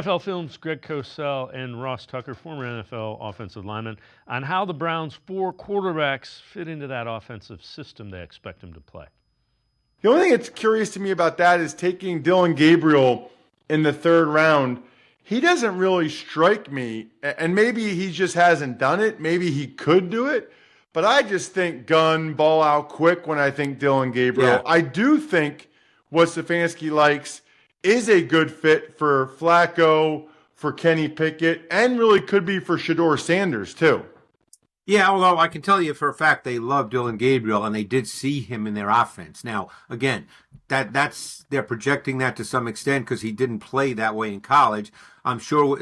NFL Films' Greg Cosell and Ross Tucker, former NFL offensive linemen, on how the Browns' four quarterbacks fit into that offensive system they expect them to play. The only thing that's curious to me about that is taking Dylan Gabriel in the third round. He doesn't really strike me, and maybe he just hasn't done it. Maybe he could do it, but I just think gun, ball out quick when I think Dylan Gabriel. Yeah. I do think what Stefanski likes is a good fit for Flacco, for Kenny Pickett, and really could be for Shador Sanders, too. Yeah, although I can tell you for a fact they love Dylan Gabriel and they did see him in their offense. Now, again, that's they're projecting that to some extent because he didn't play that way in college. I'm sure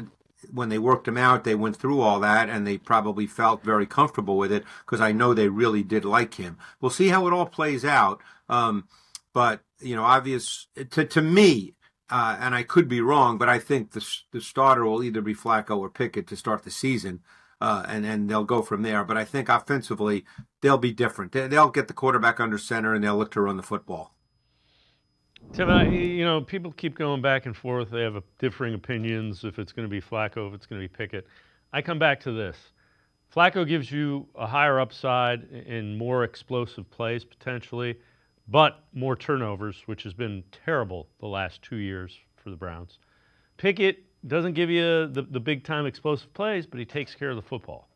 when they worked him out, they went through all that and they probably felt very comfortable with it because I know they really did like him. We'll see how it all plays out. But obvious to me, and I could be wrong, but I think the starter will either be Flacco or Pickett to start the season. And they'll go from there. But I think offensively, they'll be different. They'll get the quarterback under center, and they'll look to run the football. Tim, people keep going back and forth. They have differing opinions if it's going to be Flacco, if it's going to be Pickett. I come back to this. Flacco gives you a higher upside in more explosive plays, potentially, but more turnovers, which has been terrible the last 2 years for the Browns. Pickett doesn't give you the big-time explosive plays, but he takes care of the football.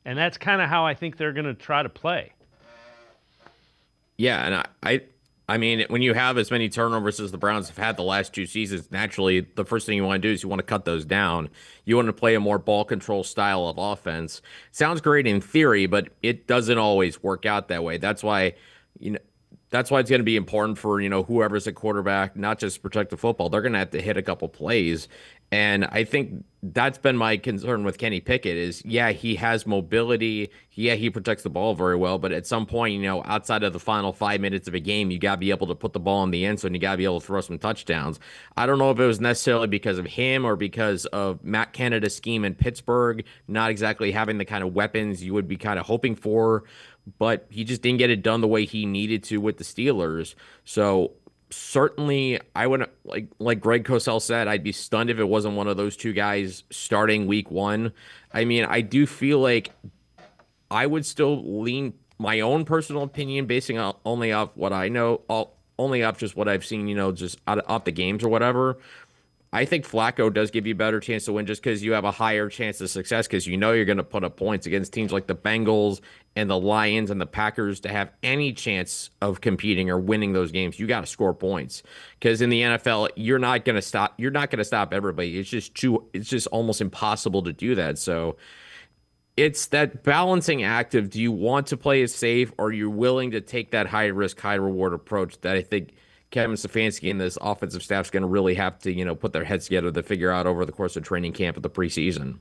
And that's kind of how I think they're going to try to play. Yeah, and I mean, when you have as many turnovers as the Browns have had the last 2 seasons, naturally, the first thing you want to do is you want to cut those down. You want to play a more ball control style of offense. Sounds great in theory, but it doesn't always work out that way. That's why, that's why it's going to be important for, whoever's a quarterback, not just protect the football. They're going to have to hit a couple plays. And I think that's been my concern with Kenny Pickett is, yeah, he has mobility. Yeah, he protects the ball very well. But at some point, outside of the final 5 minutes of a game, you got to be able to put the ball in the end zone. You got to be able to throw some touchdowns. I don't know if it was necessarily because of him or because of Matt Canada's scheme in Pittsburgh, not exactly having the kind of weapons you would be kind of hoping for. But he just didn't get it done the way he needed to with the Steelers. So certainly, I would like Greg Cosell said, I'd be stunned if it wasn't one of those two guys starting week one. I mean, I do feel like I would still lean my own personal opinion, basing on only off what I know, only off just what I've seen, just off the games or whatever. I think Flacco does give you a better chance to win just because you have a higher chance of success because you're going to put up points against teams like the Bengals and the Lions and the Packers to have any chance of competing or winning those games. You got to score points because in the NFL, you're not going to stop. You're not going to stop everybody. It's just almost impossible to do that. So it's that balancing act of do you want to play it safe or are you willing to take that high risk, high reward approach that I think Kevin Stefanski and this offensive staff is going to really have to, put their heads together to figure out over the course of training camp of the preseason.